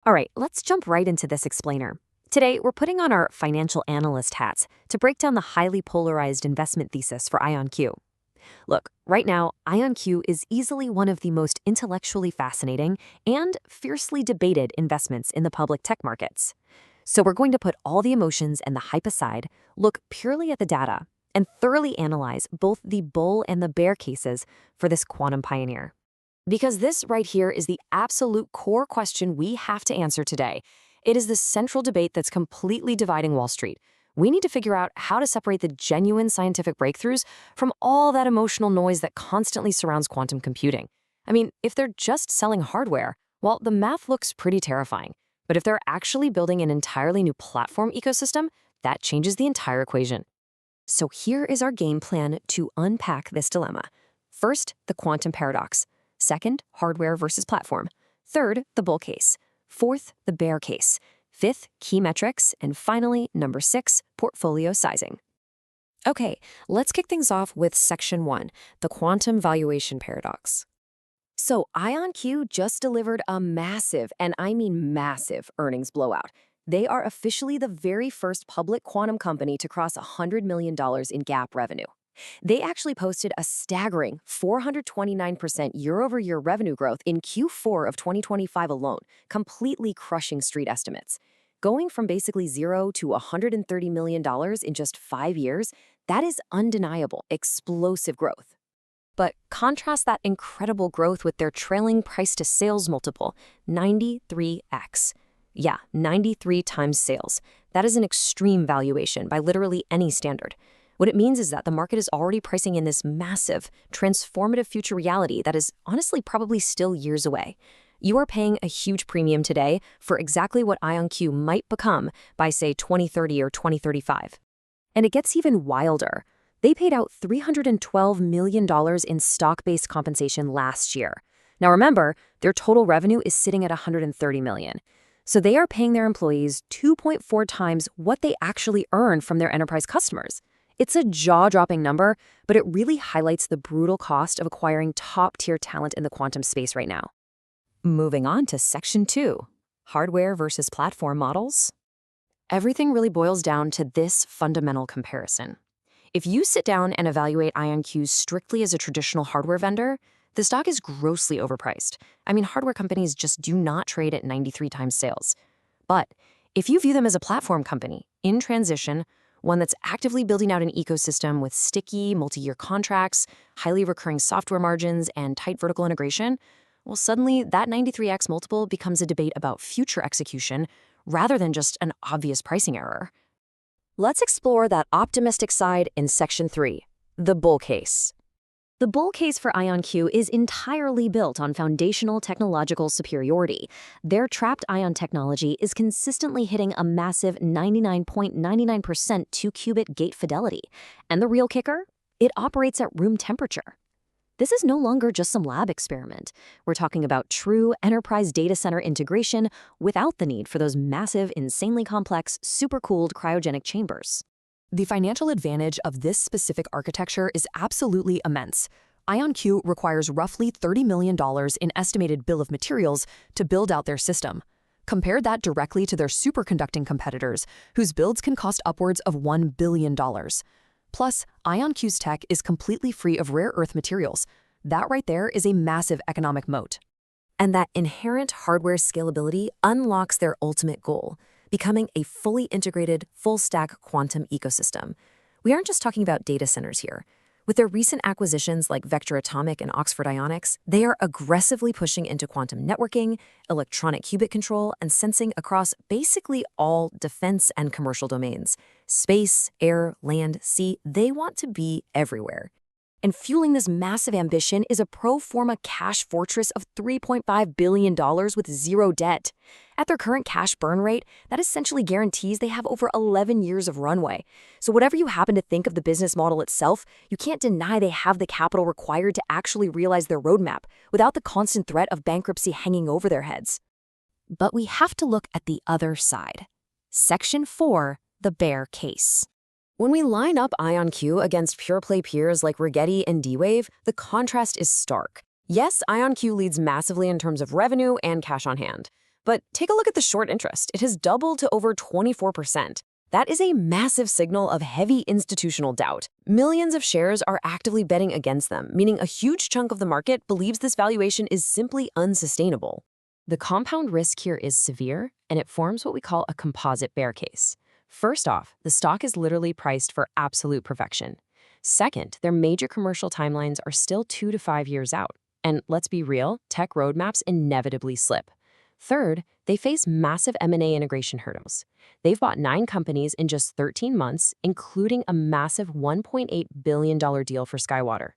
All right, let's jump right into this explainer. Today, we're putting on our financial analyst hats to break down the highly polarized investment thesis for IonQ. Look, right now, IonQ is easily one of the most intellectually fascinating and fiercely debated investments in the public tech markets. So we're going to put all the emotions and the hype aside, look purely at the data, and thoroughly analyze both the bull and the bear cases for this quantum pioneer. Because this right here is the absolute core question we have to answer today. It is the central debate that's completely dividing Wall Street. We need to figure out how to separate the genuine scientific breakthroughs from all that emotional noise that constantly surrounds quantum computing. I mean, if they're just selling hardware, well, the math looks pretty terrifying. But if they're actually building an entirely new platform ecosystem, that changes the entire equation. So here is our game plan to unpack this dilemma. First, the quantum paradox. Second, hardware versus platform. Third, the bull case. Fourth, the bear case. Fifth, key metrics. And finally, number 6, portfolio sizing. Okay, let's kick things off with section 1, the quantum valuation paradox. So IonQ just delivered a massive, and I mean massive, earnings blowout. They are officially the very first public quantum company to cross $100 million in GAAP revenue. They actually posted a staggering 429% year-over-year revenue growth in Q4 of 2025 alone, completely crushing street estimates. Going from basically zero to $130 million in just 5 years, that is undeniable, explosive growth. But contrast that incredible growth with their trailing price-to-sales multiple, 93x. Yeah, 93 times sales. That is an extreme valuation by literally any standard. What it means is that the market is already pricing in this massive, transformative future reality that is honestly probably still years away. You are paying a huge premium today for exactly what IonQ might become by, say, 2030 or 2035. And it gets even wilder. They paid out $312 million in stock-based compensation last year. Now remember, their total revenue is sitting at $130 million. So they are paying their employees 2.4 times what they actually earn from their enterprise customers. It's a jaw-dropping number, but it really highlights the brutal cost of acquiring top-tier talent in the quantum space right now. Moving on to section 2, hardware versus platform models. Everything really boils down to this fundamental comparison. If you sit down and evaluate IonQ strictly as a traditional hardware vendor, the stock is grossly overpriced. I mean, hardware companies just do not trade at 93 times sales. But if you view them as a platform company, in transition, one that's actively building out an ecosystem with sticky, multi-year contracts, highly recurring software margins, and tight vertical integration, well, suddenly that 93x multiple becomes a debate about future execution rather than just an obvious pricing error. Let's explore that optimistic side in section 3, the bull case. The bull case for IonQ is entirely built on foundational technological superiority. Their trapped ion technology is consistently hitting a massive 99.99% 2-qubit gate fidelity. And the real kicker? It operates at room temperature. This is no longer just some lab experiment. We're talking about true enterprise data center integration without the need for those massive, insanely complex, supercooled cryogenic chambers. The financial advantage of this specific architecture is absolutely immense. IonQ requires roughly $30 million in estimated bill of materials to build out their system. Compare that directly to their superconducting competitors, whose builds can cost upwards of $1 billion. Plus, IonQ's tech is completely free of rare earth materials. That right there is a massive economic moat. And that inherent hardware scalability unlocks their ultimate goal, becoming a fully integrated, full-stack quantum ecosystem. We aren't just talking about data centers here. With their recent acquisitions like Vector Atomic and Oxford Ionics, they are aggressively pushing into quantum networking, electronic qubit control, and sensing across basically all defense and commercial domains. Space, air, land, sea, they want to be everywhere. And fueling this massive ambition is a pro forma cash fortress of $3.5 billion with zero debt. At their current cash burn rate, that essentially guarantees they have over 11 years of runway. So whatever you happen to think of the business model itself, you can't deny they have the capital required to actually realize their roadmap without the constant threat of bankruptcy hanging over their heads. But we have to look at the other side. Section 4, the bear case. When we line up IonQ against pure-play peers like Rigetti and D-Wave, the contrast is stark. Yes, IonQ leads massively in terms of revenue and cash on hand. But take a look at the short interest. It has doubled to over 24%. That is a massive signal of heavy institutional doubt. Millions of shares are actively betting against them, meaning a huge chunk of the market believes this valuation is simply unsustainable. The compound risk here is severe, and it forms what we call a composite bear case. First off, the stock is literally priced for absolute perfection. Second, their major commercial timelines are still 2 to 5 years out. And let's be real, tech roadmaps inevitably slip. Third, they face massive M&A integration hurdles. They've bought 9 companies in just 13 months, including a massive $1.8 billion deal for Skywater.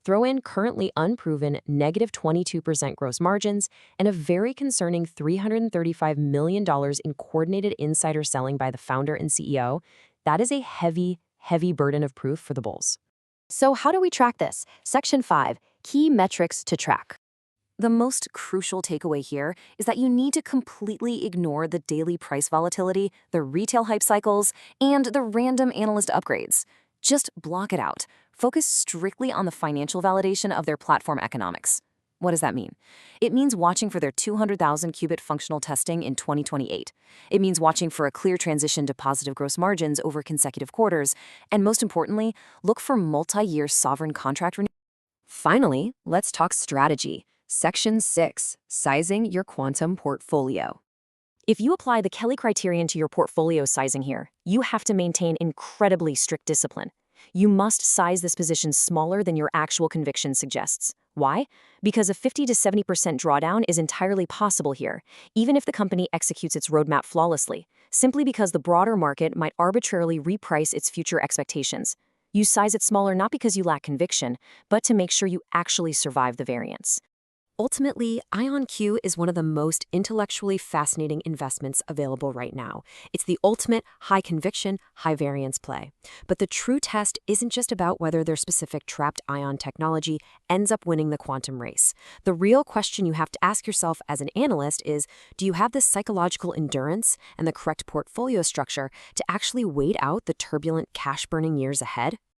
Throw in currently unproven negative 22% gross margins and a very concerning $335 million in coordinated insider selling by the founder and CEO. That is a heavy, heavy burden of proof for the bulls. So how do we track this? Section 5, key metrics to track. The most crucial takeaway here is that you need to completely ignore the daily price volatility, the retail hype cycles, and the random analyst upgrades. Just block it out. Focus strictly on the financial validation of their platform economics. What does that mean? It means watching for their 200,000 qubit functional testing in 2028. It means watching for a clear transition to positive gross margins over consecutive quarters. And most importantly, look for multi-year sovereign contract renewals. Finally, let's talk strategy. Section 6, sizing your quantum portfolio. If you apply the Kelly criterion to your portfolio sizing here, you have to maintain incredibly strict discipline. You must size this position smaller than your actual conviction suggests. Why? Because a 50 to 70% drawdown is entirely possible here, even if the company executes its roadmap flawlessly, simply because the broader market might arbitrarily reprice its future expectations. You size it smaller not because you lack conviction, but to make sure you actually survive the variance. Ultimately, IonQ is one of the most intellectually fascinating investments available right now. It's the ultimate high-conviction, high-variance play. But the true test isn't just about whether their specific trapped ion technology ends up winning the quantum race. The real question you have to ask yourself as an analyst is, do you have the psychological endurance and the correct portfolio structure to actually wait out the turbulent cash-burning years ahead?